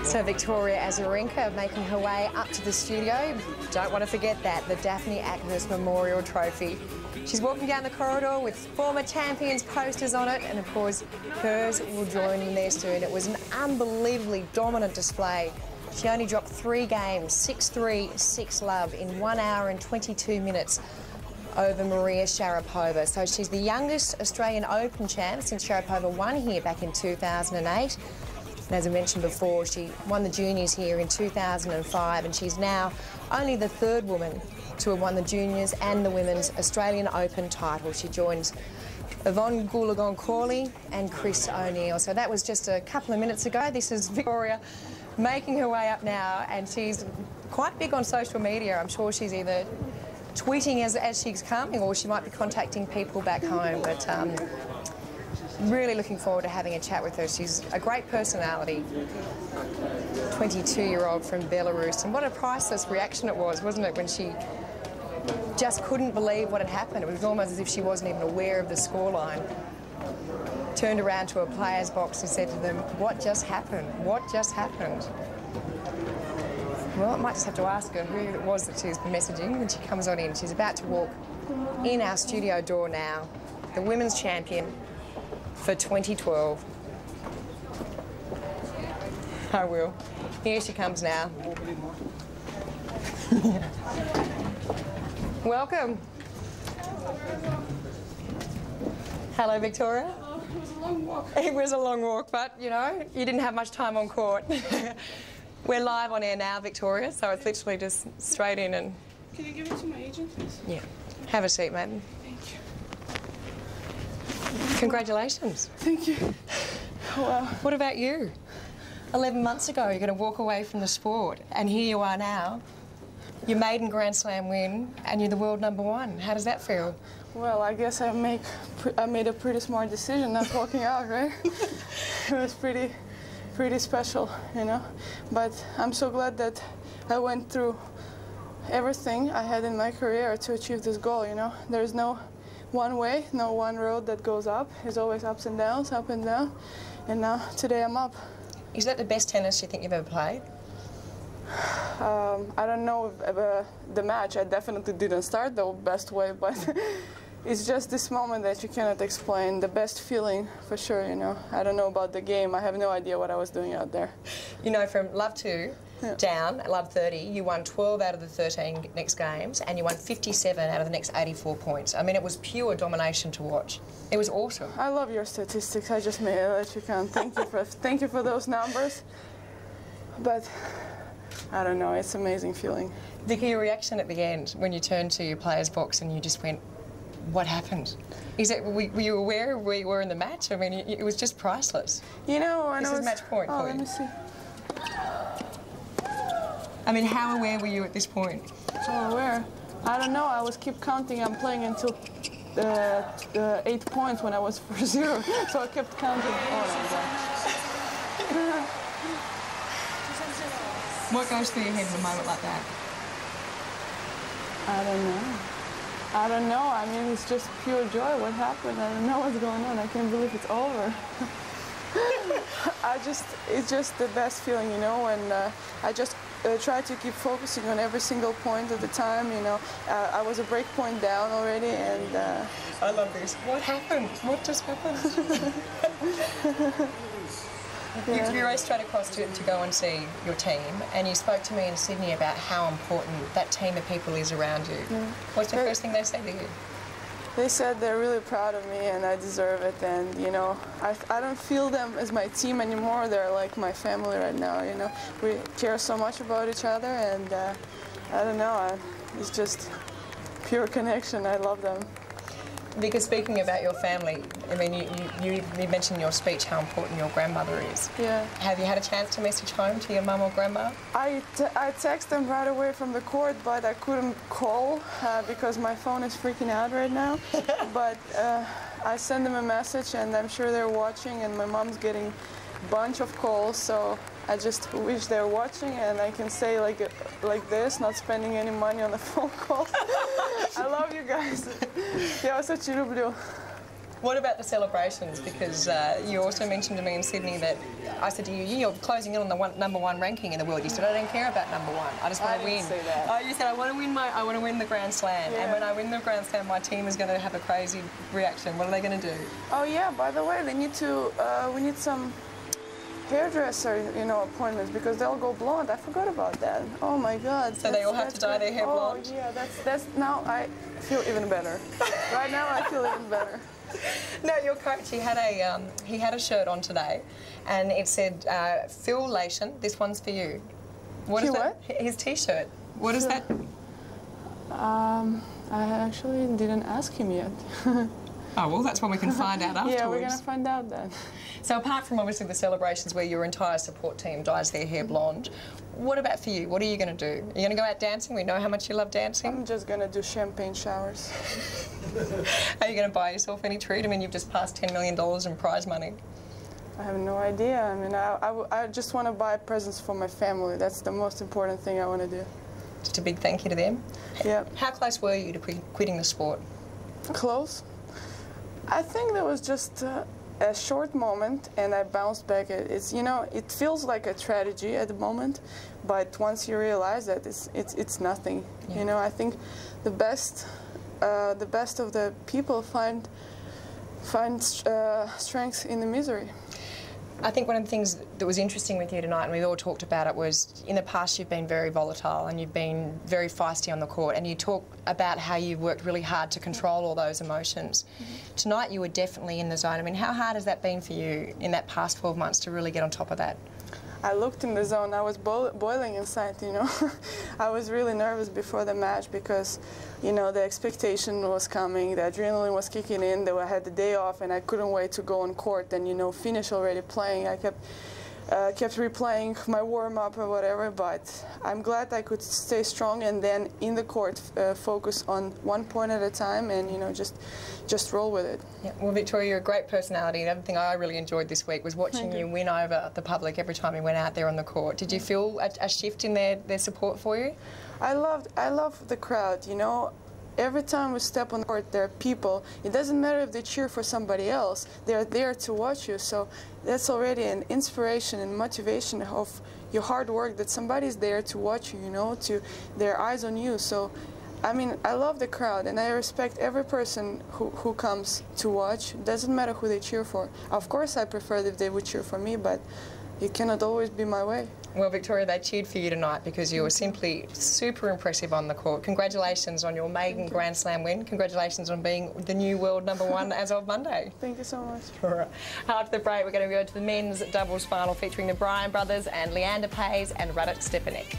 So Victoria Azarenka making her way up to the studio. Don't want to forget that, the Daphne Ackness Memorial Trophy. She's walking down the corridor with former champions posters on it, and of course hers will join in there soon. It was an unbelievably dominant display. She only dropped 3 games, 6-3, 6-love in 1 hour and 22 minutes over Maria Sharapova. So she's the youngest Australian Open champ since Sharapova won here back in 2008. And as I mentioned before, she won the juniors here in 2005, and she's now only the 3rd woman to have won the juniors and the women's Australian Open title. She joins Yvonne Goolagong-Cawley and Chris O'Neill. So that was just a couple of minutes ago. This is Victoria making her way up now, and she's quite big on social media. I'm sure she's either tweeting as she's coming, or she might be contacting people back home. But really looking forward to having a chat with her. She's a great personality, 22-year-old from Belarus, and what a priceless reaction it was, wasn't it, when she just couldn't believe what had happened. It was almost as if she wasn't even aware of the scoreline. Turned around to a player's box and said to them, "What just happened? What just happened?" Well, I might just have to ask her who it was that she's messaging when she comes on in. She's about to walk in our studio door now, the women's champion for 2012. I will. Here she comes now. Welcome. Hello, Victoria. It was a long walk. It was a long walk, but, you know, you didn't have much time on court. We're live on air now, Victoria, so it's literally just straight in and... Can you give it to my agent, please? Yeah. Have a seat, mate. Thank you. Congratulations. Thank you. Wow. What about you? 11 months ago, you're going to walk away from the sport, and here you are now. Your maiden Grand Slam win, and you're the world #1. How does that feel? Well, I guess I made a pretty smart decision not walking out, right? It was pretty special, you know. But I'm so glad that I went through everything I had in my career to achieve this goal, you know. There's no one way, no one road that goes up. There's always ups and downs, up and down. And now, today I'm up. Is that the best tennis you think you've ever played? I don't know the match. I definitely didn't start the best way, but it's just this moment that you cannot explain. The best feeling, for sure, you know. I don't know about the game. I have no idea what I was doing out there. You know, from love 2 down, love 30, you won 12 out of the 13 next games, and you won 57 out of the next 84 points. I mean, it was pure domination to watch. It was awesome. I love your statistics. I just made it let you count. Thank you for those numbers. But I don't know, it's an amazing feeling. Vicky, your reaction at the end when you turned to your player's box and you just went, what happened? Were you aware of where you were in the match? I mean, it was just priceless. You know, this is match point for you. Let me see. I mean, how aware were you at this point? So aware? I don't know. I was keep counting. I'm playing until 8 points when I was 4-0, so I kept counting. Oh my God. What goes through your head in a moment like that? I don't know. I don't know. I mean, it's just pure joy. What happened? I don't know what's going on. I can't believe it's over. It's just the best feeling, you know, and I just try to keep focusing on every single point at the time, you know. I was a break point down already, and... I love this. What happened? What just happened? Yeah. You raced straight across to go and see your team, and you spoke to me in Sydney about how important that team of people is around you. Yeah. What's the first thing they say to you? They said they're really proud of me and I deserve it, and you know, I don't feel them as my team anymore. They're like my family right now, you know. We care so much about each other, and I don't know, it's just pure connection. I love them. Because speaking about your family, I mean, you mentioned in your speech how important your grandmother is. Yeah. Have you had a chance to message home to your mum or grandma? I texted them right away from the court, but I couldn't call because my phone is freaking out right now. But I sent them a message, and I'm sure they're watching, and my mom's getting a bunch of calls, so I just wish they're watching, and I can say like this, not spending any money on a phone call. I love you guys. Я вас очень люблю. What about the celebrations? Because you also mentioned to me in Sydney that I said to you, you're closing in on the #1 ranking in the world. You said, I don't care about #1. I just want to win. Say that. Oh, you said, I want to win the Grand Slam. Yeah. And when I win the Grand Slam, my team is going to have a crazy reaction. What are they going to do? Oh yeah, by the way, they need to, we need some hairdresser, appointments because they'll go blonde. I forgot about that. Oh my God. So they all have to dye their hair blonde? Oh yeah, that's now I feel even better. Right now I feel even better. No, your coach, he had a shirt on today, and it said, Phil Lation, this one's for you. What is that? His T-shirt. What is that? I actually didn't ask him yet. Oh, well, that's when we can find out afterwards. Yeah, we're going to find out then. So apart from obviously the celebrations where your entire support team dyes their hair blonde, what about for you? What are you going to do? Are you going to go out dancing? We know how much you love dancing. I'm just going to do champagne showers. Are you going to buy yourself any treat? I mean, you've just passed $10 million in prize money. I have no idea. I mean, I just want to buy presents for my family. That's the most important thing I want to do. Just a big thank you to them. Yeah. How close were you to quitting the sport? Close. I think there was just a short moment, and I bounced back. It feels like a tragedy at the moment, but once you realize that it's nothing. Yeah. I think the best of the people find strength in the misery. I think one of the things that was interesting with you tonight, and we all talked about it, was in the past you've been very volatile and you've been very feisty on the court, and you talk about how you've worked really hard to control all those emotions. Mm-hmm. Tonight you were definitely in the zone. I mean, how hard has that been for you in that past 12 months to really get on top of that? I looked in the zone. I was boiling inside, I was really nervous before the match because, the expectation was coming, the adrenaline was kicking in. I had the day off and I couldn't wait to go on court and, finish already playing. I kept replaying my warm-up or whatever, but I'm glad I could stay strong and then in the court focus on one point at a time and, just roll with it. Yeah. Well, Victoria, you're a great personality. The other thing I really enjoyed this week was watching you win over the public every time you went out there on the court. Did you feel a shift in their support for you? I love the crowd, Every time we step on the court, there are people. It doesn't matter if they cheer for somebody else. They're there to watch you. So that's already an inspiration and motivation of your hard work that somebody's there to watch you, to their eyes on you. So, I mean, I love the crowd and I respect every person who comes to watch. It doesn't matter who they cheer for. Of course, I prefer if they would cheer for me, but it cannot always be my way. Well, Victoria, they cheered for you tonight because you were simply super impressive on the court. Congratulations on your maiden Grand Slam win. Congratulations on being the new world #1 as of Monday. Thank you so much. All right. After the break, we're going to go to the men's doubles final featuring the Bryan brothers and Leander Paes and Radek Stepanek.